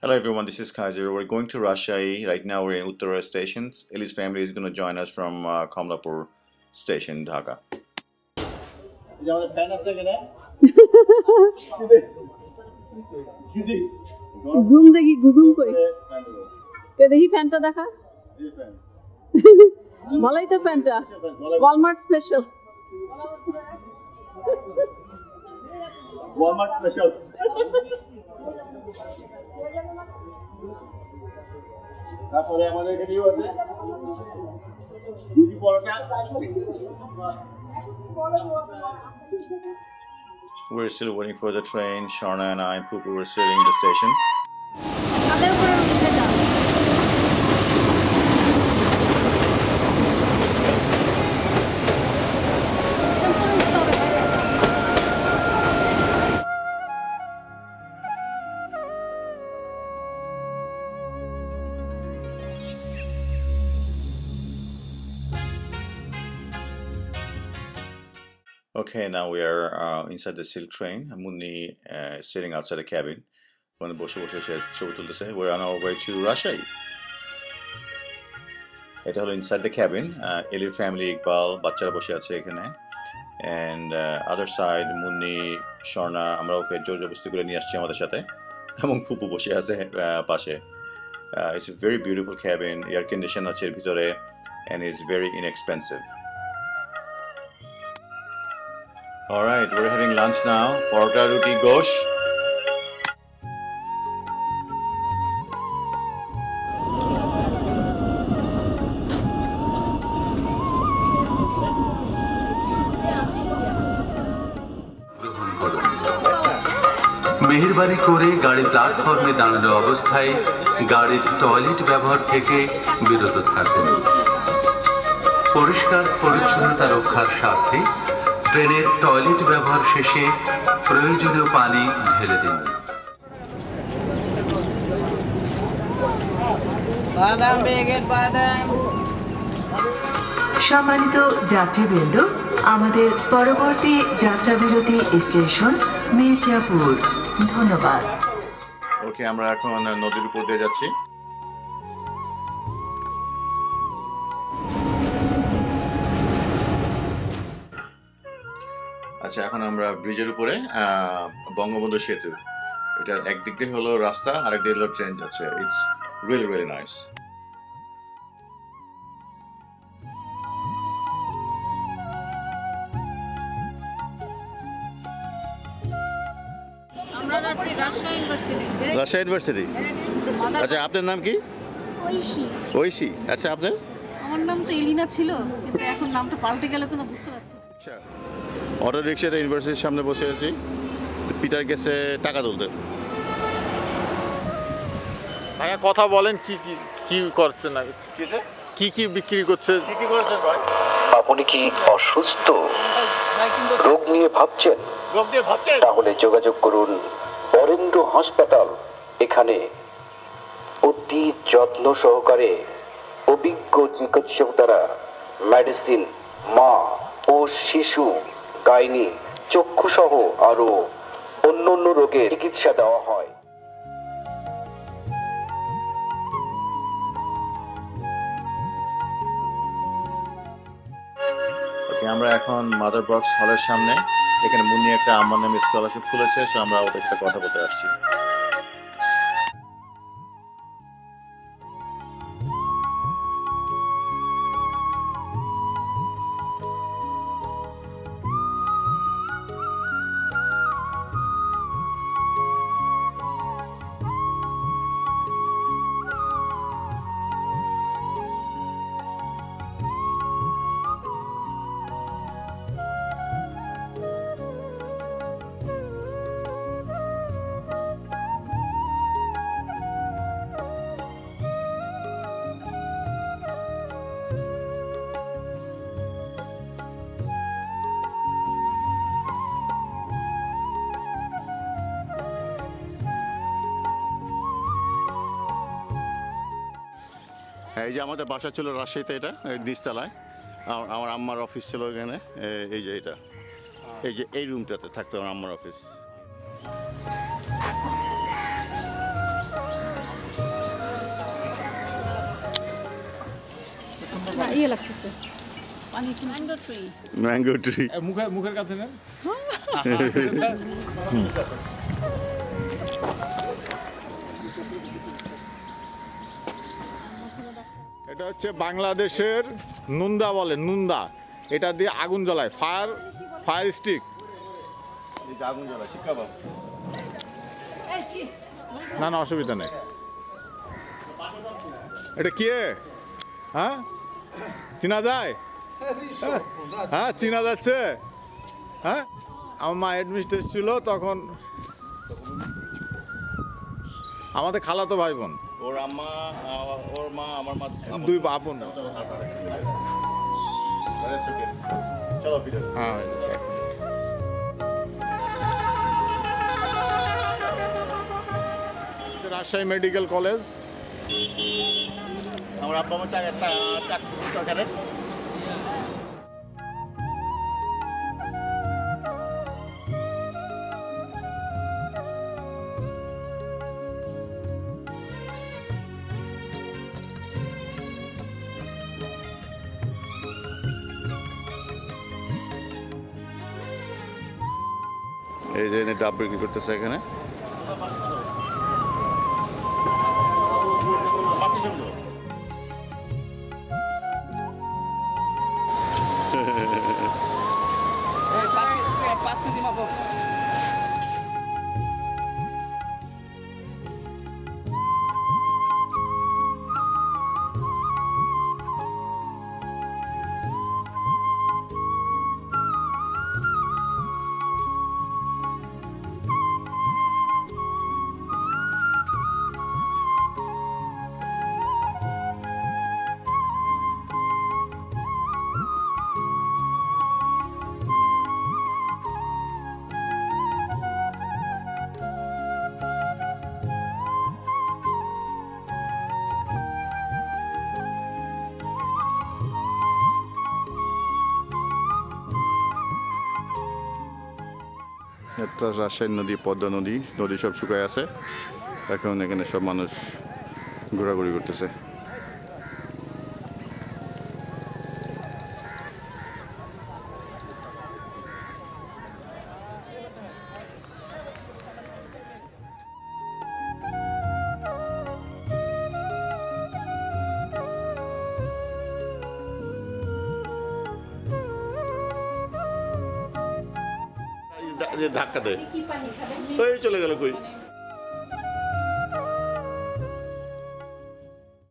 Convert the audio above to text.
Hello everyone, this is Kaiser. We're going to Rajshahi. Right now we're in Uttara station. Ellie's family is going to join us from Kamlapur station, Dhaka. Zoom দেখি গুজুম কই কে দেখি ফ্যানটা দেখা ভালোই তো ফ্যানটা Walmart special তারপরে আমাদের এখানেও আছে দুটি পরোটা We're still waiting for the train. Sharna and I and Pupu were sitting in the station. Okay, now we are inside the silk train. Munni is sitting outside the cabin. We're on our way to Rajshahi. It's all inside the cabin. Ellie family, Iqbal, বাচ্চারা বসে আছে এখানে. And other side, Munni, Sharna, আমরা ওকে জোরজবরদস্তি করে নিয়ে আসছি আমাদের সাথে. এবং ফুপু বসে আছে পাশে. It's a very beautiful cabin. Air condition আছে এর ভিতরে and it's very inexpensive. All right, we're having lunch now. Porota ruti gosh. মেহেরবানি করে গাড়ি প্ল্যাটফর্মে দাঁড়ানো অবস্থায় গাড়ির টয়লেট ব্যবহার থেকে বিরত থাকুন। পরিষ্কার পরিচ্ছন্নতা রক্ষার স্বার্থে ট্রেনের টয়লেট ব্যবহার শেষে প্রয়োজনীয় পানি ঢেলে দিন। সম্মানিত যাত্রীবৃন্দ, আমাদের পরবর্তী যাত্রাবিরতি স্টেশন মির্জাপুর। ধন্যবাদ। ওকে, আমরা এখন নদীর উপর দিয়ে যাচ্ছি। আচ্ছা, এখন আমরা ব্রিজের উপরে বঙ্গবন্ধু সেতু। এটার একদিক দিয়ে হলো রাস্তা, আরেক দিকে হলো ট্রেন যাচ্ছে। It's really really nice. Rajshahi university. আচ্ছা, আপনার নাম কি? ঐশী। আচ্ছা, আপনার? আমার নাম তো এলিনা ছিল, কিন্তু এখন নামটা পাল্টে গেল কেন বুঝতে পারছি না। আচ্ছা, অটো রিক্সাতে ইউনিভার্সিটির সামনে বসে আছি। পিটার গেছে টাকা তুলতে। ভাইয়া কথা বলেন, কি কি কি করছেন না কি কি বিক্রি করছে? কি কি করছেন ভাই? আপনি কি অসুস্থ, রোগ নিয়ে ভাবছেন? তাহলে যোগাযোগ করুন বরেন্দ্র হাসপাতাল। এখানে অতি যত্ন সহকারে অভিজ্ঞ চিকিৎসক দ্বারা মেডিসিন, মা ও শিশু, গাইনি, চক্ষু সহ আরো অন্যান্য রোগের চিকিৎসা দেওয়া হয়। আমরা এখন মাদার বক্স হলের সামনে। এখানে মুন্নি একটা আমার নামে স্কলারশিপ খুলেছে, সো আমরা ওদের সাথে কথা বলতে আসছি। এই যে আমাদের বাসা ছিল রাজশাহীতে, এটা নিচতলায়। আমার আম্মার অফিস ছিল এখানে। এই যে এটা, এই যে এই রুমটাতে থাকতো আমার আম্মার অফিস। ইয়ে লাগতেছে ম্যাঙ্গো ট্রি। Mango tree. মুখের কাছে নেন। এটা হচ্ছে বাংলাদেশের নুন্দা বলে, নুন্দা। এটা দিয়ে আগুন জ্বলায়, ফায়ার স্টিক। আগুন জ্বালা শিক্ষা বাবু। না না, অসুবিধা নেই। এটা কি? হ্যাঁ, চিনা যায়? হ্যাঁ, চিনা যাচ্ছে। হ্যাঁ, আমার মা অ্যাডমিনিস্ট্রেট ছিল তখন। আমাদের খালাতো ভাই বোন, ওর আম্মা, ওর মা, আমার মা, দুই আপন। চলো ভিতরে। হ্যাঁ, রাজশাহী মেডিকেল কলেজ। আমার আব্বা আমার চাকরি দরকারে। এই যে এনে ডাব বিক্রি করতেছে এখানে। একটা রাজশাহী নদী, পদ্মা নদী, নদী সব শুকায় আছে। এখন এখানে সব মানুষ ঘোরাঘুরি করতেছে। ধাক্কা দেয়, চলে গেল কই।